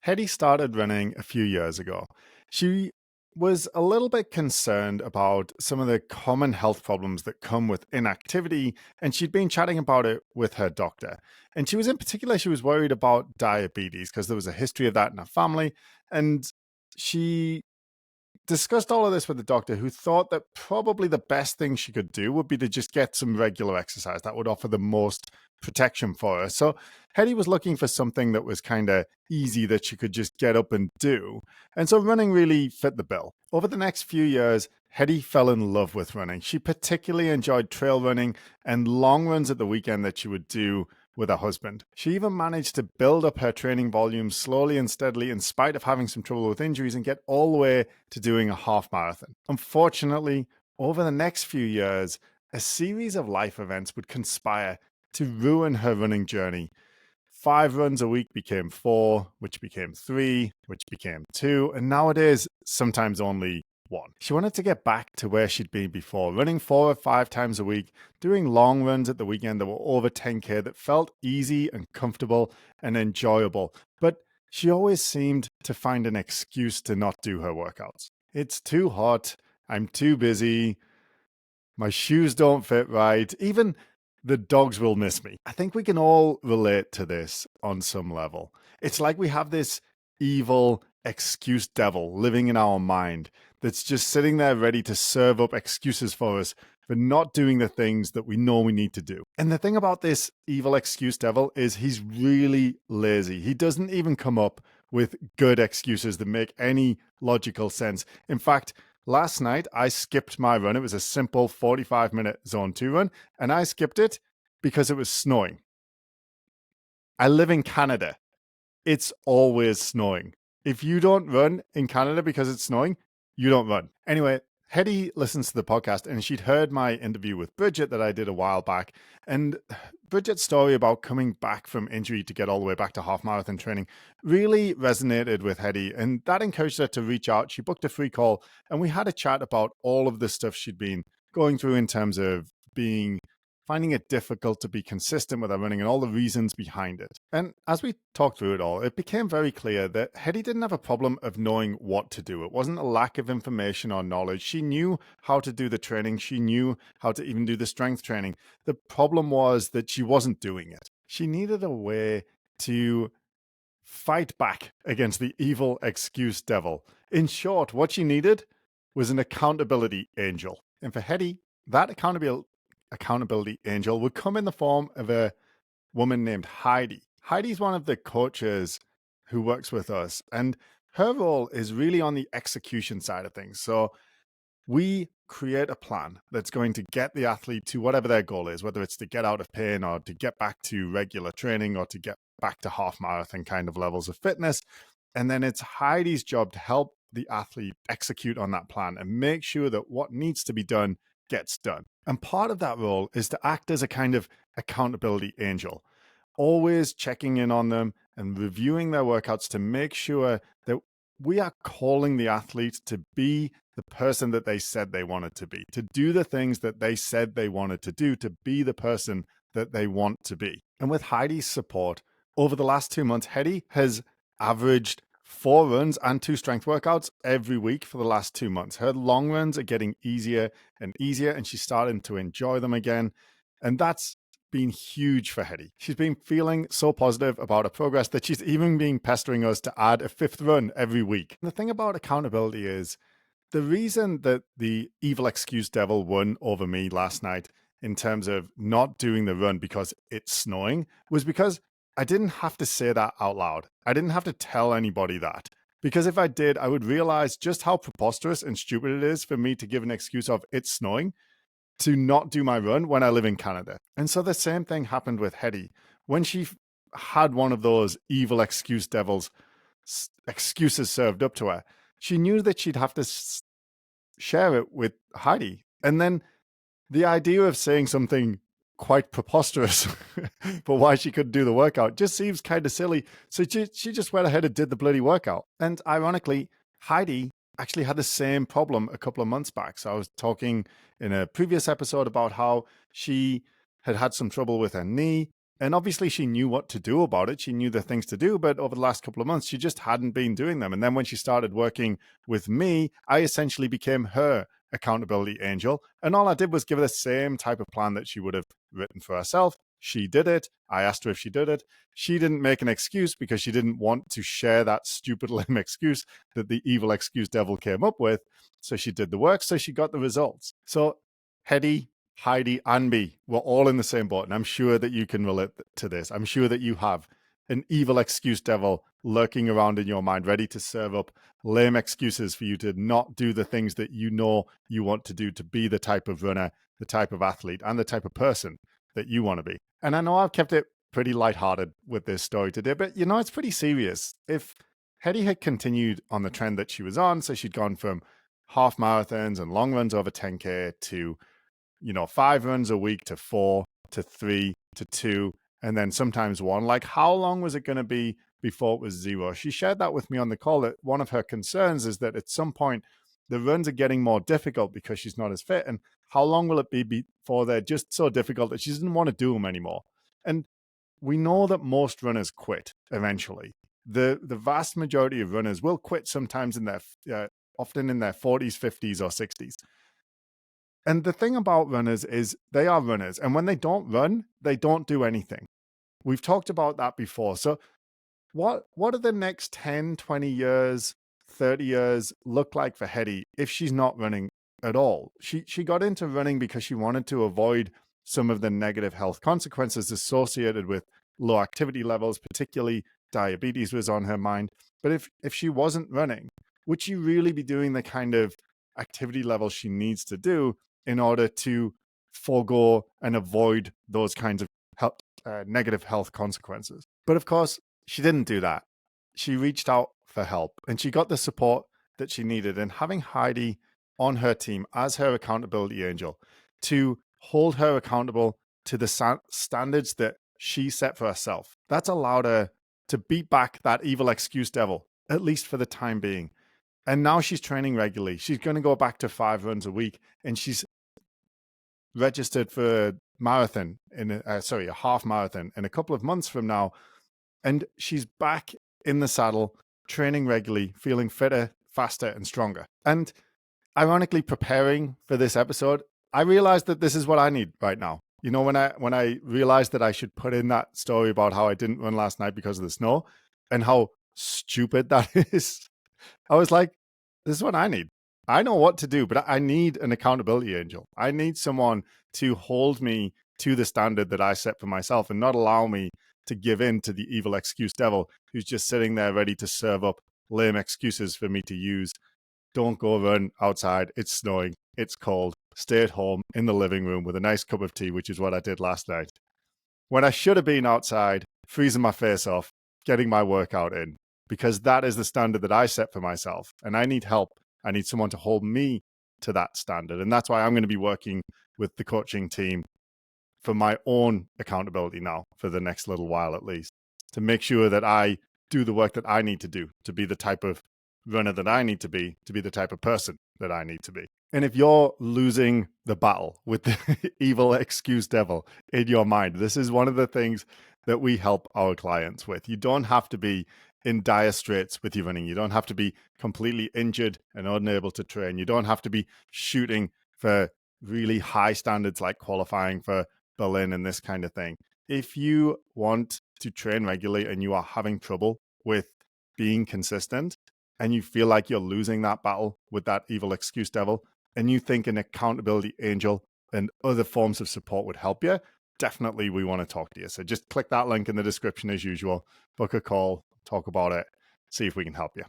Hedie started running a few years ago. She was a little bit concerned about some of the common health problems that come with inactivity, and she'd been chatting about it with her doctor. And she was worried about diabetes because there was a history of that in her family. And she discussed all of this with the doctor, who thought that probably the best thing she could do would be to just get some regular exercise that would offer the most protection for her. So Hetty was looking for something that was kind of easy that she could just get up and do. And so running really fit the bill. Over the next few years, Hetty fell in love with running. She particularly enjoyed trail running and long runs at the weekend that she would do with her husband. She even managed to build up her training volume slowly and steadily in spite of having some trouble with injuries and get all the way to doing a half marathon. Unfortunately, over the next few years, a series of life events would conspire to ruin her running journey. 5 runs a week became 4, which became 3, which became 2, and nowadays, sometimes only 1. She wanted to get back to where she'd been before, running 4 or 5 times a week, doing long runs at the weekend that were over 10K that felt easy and comfortable and enjoyable. But she always seemed to find an excuse to not do her workouts. It's too hot, I'm too busy, my shoes don't fit right, even the dogs will miss me. I think we can all relate to this on some level. It's like we have this evil excuse devil living in our mind that's just sitting there ready to serve up excuses for us for not doing the things that we know we need to do. And the thing about this evil excuse devil is he's really lazy. He doesn't even come up with good excuses that make any logical sense. In fact, last night I skipped my run. It was a simple 45-minute zone 2 run, and I skipped it because it was snowing. I live in Canada. It's always snowing. If you don't run in Canada because it's snowing, you don't run. Anyway, Hedie listens to the podcast, and she'd heard my interview with Bridget that I did a while back. And Bridget's story about coming back from injury to get all the way back to half marathon training really resonated with Hedie, and that encouraged her to reach out. She booked a free call, and we had a chat about all of the stuff she'd been going through in terms of finding it difficult to be consistent with her running and all the reasons behind it. And as we talked through it all, it became very clear that Hedie didn't have a problem of knowing what to do. It wasn't a lack of information or knowledge. She knew how to do the training. She knew how to even do the strength training. The problem was that she wasn't doing it. She needed a way to fight back against the evil excuse devil. In short, what she needed was an accountability angel. And for Hedie, that accountability angel would come in the form of a woman named Heidi. Heidi's one of the coaches who works with us, and her role is really on the execution side of things. So we create a plan that's going to get the athlete to whatever their goal is, whether it's to get out of pain or to get back to regular training or to get back to half marathon kind of levels of fitness. And then it's Heidi's job to help the athlete execute on that plan and make sure that what needs to be done gets done. And part of that role is to act as a kind of accountability angel, always checking in on them and reviewing their workouts to make sure that we are calling the athlete to be the person that they said they wanted to be, to do the things that they said they wanted to do, to be the person that they want to be. And with Heidi's support, over the last 2 months, Hedie has averaged 4 runs and 2 strength workouts every week for the last 2 months. Her long runs are getting easier and easier, and she's starting to enjoy them again. And that's been huge for Hedie. She's been feeling so positive about her progress that she's even been pestering us to add a 5th run every week. And the thing about accountability is the reason that the evil excuse devil won over me last night in terms of not doing the run because it's snowing was because I didn't have to say that out loud. I didn't have to tell anybody that. Because if I did, I would realize just how preposterous and stupid it is for me to give an excuse of it's snowing to not do my run when I live in Canada. And so the same thing happened with Hedie. When she had one of those evil excuse devils excuses served up to her, she knew that she'd have to share it with Heidi. And then the idea of saying something quite preposterous for why she couldn't do the workout just seems kind of silly. So she just went ahead and did the bloody workout. And ironically, Heidi actually had the same problem a couple of months back. So I was talking in a previous episode about how she had had some trouble with her knee. And obviously, she knew what to do about it. She knew the things to do, but over the last couple of months, she just hadn't been doing them. And then when she started working with me, I essentially became her accountability angel. And all I did was give her the same type of plan that she would have written for herself. She did it. I asked her if she did it. She didn't make an excuse because she didn't want to share that stupid lame excuse that the evil excuse devil came up with. So she did the work, so she got the results. So Hedie, Heidi, and me were all in the same boat. And I'm sure that you can relate to this. I'm sure that you have an evil excuse devil lurking around in your mind, ready to serve up lame excuses for you to not do the things that you know you want to do to be the type of runner, the type of athlete, and the type of person that you want to be. And I know I've kept it pretty lighthearted with this story today, but it's pretty serious. If Hedie had continued on the trend that she was on, so she'd gone from half marathons and long runs over 10K to 5 runs a week to 4 to 3 to 2, and then sometimes 1. Like, how long was it going to be before it was 0? She shared that with me on the call, that one of her concerns is that at some point the runs are getting more difficult because she's not as fit. And how long will it be before they're just so difficult that she doesn't want to do them anymore? And we know that most runners quit eventually. The vast majority of runners will quit sometimes in their often in their 40s, 50s, or 60s. And the thing about runners is they are runners. And when they don't run, they don't do anything. We've talked about that before. So what do the next 10, 20 years, 30 years look like for Hedie if she's not running at all? She got into running because she wanted to avoid some of the negative health consequences associated with low activity levels, particularly diabetes was on her mind. But if she wasn't running, would she really be doing the kind of activity level she needs to do in order to forego and avoid those kinds of negative health consequences? But of course, she didn't do that. She reached out for help and she got the support that she needed. And having Heidi on her team as her accountability angel to hold her accountable to the standards that she set for herself, that's allowed her to beat back that evil excuse devil, at least for the time being. And now she's training regularly. She's going to go back to 5 runs a week, and she's registered for a marathon a half marathon in a couple of months from now. And she's back in the saddle, training regularly, feeling fitter, faster, and stronger. And ironically, preparing for this episode, I realized that this is what I need right now. When I realized that I should put in that story about how I didn't run last night because of the snow and how stupid that is, I was like, this is what I need. I know what to do, but I need an accountability angel. I need someone to hold me to the standard that I set for myself and not allow me to give in to the evil excuse devil who's just sitting there ready to serve up lame excuses for me to use. Don't go run outside. It's snowing. It's cold. Stay at home in the living room with a nice cup of tea, which is what I did last night. When I should have been outside, freezing my face off, getting my workout in, because that is the standard that I set for myself. And I need help. I need someone to hold me to that standard. And that's why I'm going to be working with the coaching team for my own accountability now for the next little while, at least, to make sure that I do the work that I need to do to be the type of runner that I need to be the type of person that I need to be. And if you're losing the battle with the evil excuse devil in your mind, this is one of the things that we help our clients with. You don't have to be in dire straits with your running. You don't have to be completely injured and unable to train. You don't have to be shooting for really high standards like qualifying for Berlin and this kind of thing. If you want to train regularly and you are having trouble with being consistent and you feel like you're losing that battle with that evil excuse devil and you think an accountability angel and other forms of support would help you, definitely we want to talk to you. So just click that link in the description as usual, book a call, talk about it, see if we can help you.